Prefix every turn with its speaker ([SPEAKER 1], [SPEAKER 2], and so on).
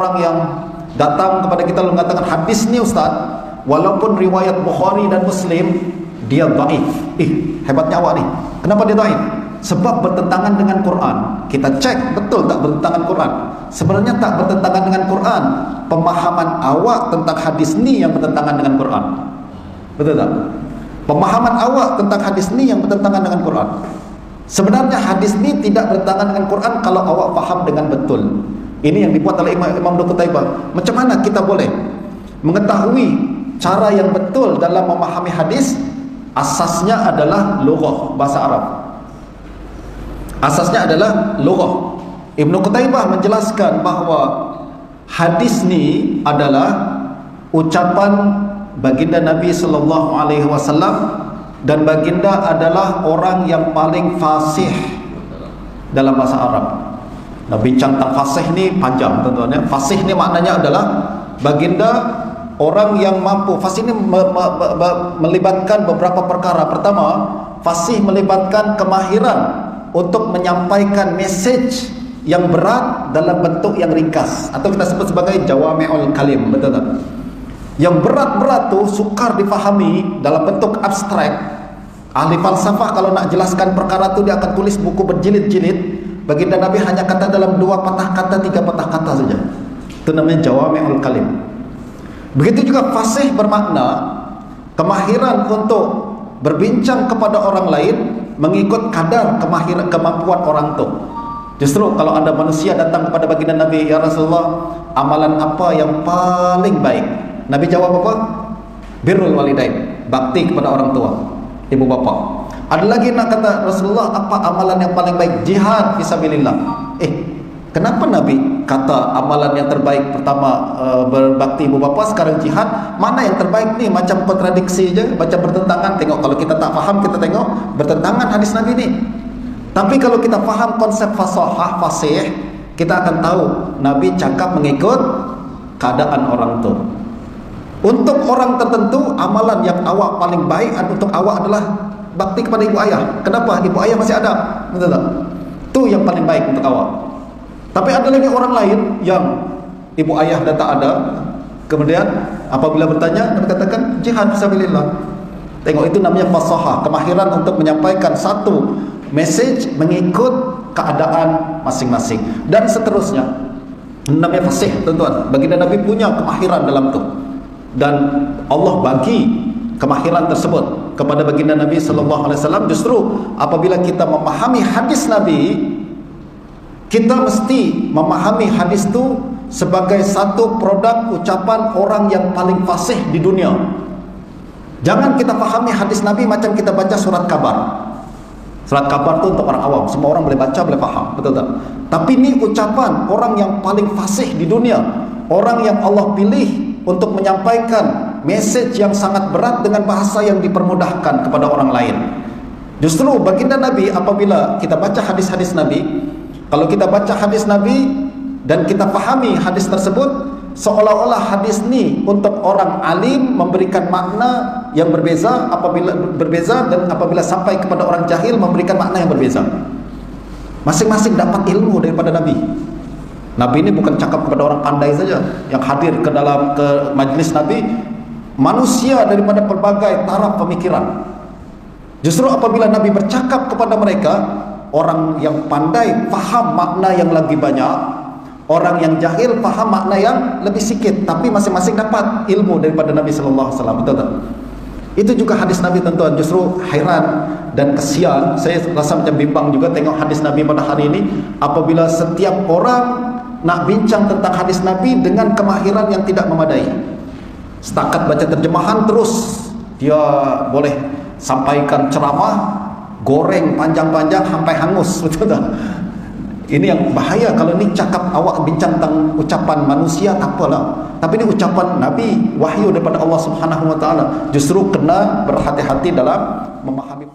[SPEAKER 1] orang yang datang kepada kita lalu mengatakan hadis ni Ustaz, walaupun riwayat Bukhari dan Muslim, dia dhaif. Hebatnya awak ni. Kenapa dia dhaif? Sebab bertentangan dengan Quran. Kita cek betul tak bertentangan Quran. Sebenarnya tak bertentangan dengan Quran. Pemahaman awak tentang hadis ni yang bertentangan dengan Quran. Betul tak? Pemahaman awak tentang hadis ni yang bertentangan dengan Quran. Sebenarnya hadis ni tidak bertentangan dengan Quran kalau awak faham dengan betul. Ini yang dibuat oleh Imam Ibnu Qutaibah. Macam mana kita boleh mengetahui cara yang betul dalam memahami hadis? Asasnya adalah lughah, bahasa Arab. Asasnya adalah lughah. Ibnu Qutaibah menjelaskan bahawa hadis ni adalah ucapan baginda Nabi sallallahu alaihi wasallam, dan baginda adalah orang yang paling fasih dalam bahasa Arab. Nah, bincang tentang fasih ni panjang tuan-tuan ya. Fasih ni maknanya adalah baginda orang yang mampu. Fasih ni melibatkan beberapa perkara. Pertama, fasih melibatkan kemahiran untuk menyampaikan mesej yang berat dalam bentuk yang ringkas, atau kita sebut sebagai jawami'ul kalim, betul tak? Yang berat-berat tu sukar difahami dalam bentuk abstrak. Ahli falsafah kalau nak jelaskan perkara tu dia akan tulis buku berjilid-jilid. Baginda Nabi hanya kata dalam 2 patah kata, 3 patah kata saja. Itu namanya jawami'ul kalim. Begitu juga fasih bermakna kemahiran untuk berbincang kepada orang lain mengikut kadar kemahiran kemampuan orang tu. Justru kalau ada manusia datang kepada baginda Nabi, ya Rasulullah, amalan apa yang paling baik? Nabi jawab apa? Birrul walidain, bakti kepada orang tua, ibu bapa. Ada lagi nak kata, Rasulullah, apa amalan yang paling baik? Jihad fisabilillah. Kenapa Nabi kata amalan yang terbaik pertama berbakti ibu bapa, sekarang jihad? Mana yang terbaik ni? Macam kontradiksi je, macam bertentangan. Tengok, kalau kita tak faham, kita tengok bertentangan hadis Nabi ni. Tapi kalau kita faham konsep fasahah, fasih, kita akan tahu Nabi cakap mengikut keadaan orang tu. Untuk orang tertentu, amalan yang awak paling baik untuk awak adalah bakti kepada ibu ayah. Kenapa? Ibu ayah masih ada, betul tak? Itu yang paling baik untuk awak. Tapi ada lagi orang lain yang ibu ayah dah tak ada, kemudian apabila bertanya, Nabi katakan jihad fisabilillah. Tengok, itu namanya fasahah, kemahiran untuk menyampaikan satu mesej mengikut keadaan masing-masing, dan seterusnya. Namanya fasih, tuan-tuan. Baginda Nabi punya kemahiran dalam tu, dan Allah bagi kemahiran tersebut kepada baginda Nabi sallallahu alaihi wasallam. Justru apabila kita memahami hadis Nabi, kita mesti memahami hadis tu sebagai satu produk ucapan orang yang paling fasih di dunia. Jangan kita fahami hadis Nabi macam kita baca surat kabar. Surat kabar tu untuk orang awam, semua orang boleh baca, boleh faham, betul tak? Tapi ni ucapan orang yang paling fasih di dunia, orang yang Allah pilih untuk menyampaikan mesej yang sangat berat dengan bahasa yang dipermudahkan kepada orang lain. Justru baginda Nabi, apabila kita baca hadis-hadis Nabi, kalau kita baca hadis Nabi dan kita fahami hadis tersebut, seolah-olah hadis ni untuk orang alim memberikan makna yang berbeza dan apabila sampai kepada orang jahil memberikan makna yang berbeza. Masing-masing dapat ilmu daripada Nabi. Nabi ini bukan cakap kepada orang pandai saja yang hadir ke dalam majlis Nabi, manusia daripada pelbagai taraf pemikiran. Justru apabila Nabi bercakap kepada mereka, orang yang pandai faham makna yang lebih banyak, orang yang jahil faham makna yang lebih sikit, tapi masing-masing dapat ilmu daripada Nabi sallallahu alaihi wasallam. Betul tak? Itu juga hadis Nabi, tuan-tuan. Justru hairan dan kesian, saya rasa macam bimbang juga tengok hadis Nabi pada hari ini, apabila setiap orang nak bincang tentang hadis Nabi dengan kemahiran yang tidak memadai. Setakat baca terjemahan terus dia boleh sampaikan ceramah, goreng panjang-panjang sampai hangus, betul tak? Ini yang bahaya. Kalau ni cakap awak bincang tentang ucapan manusia, tak apalah. Tapi ini ucapan Nabi, wahyu daripada Allah Subhanahu Wa Taala. Justru kena berhati-hati dalam memahami.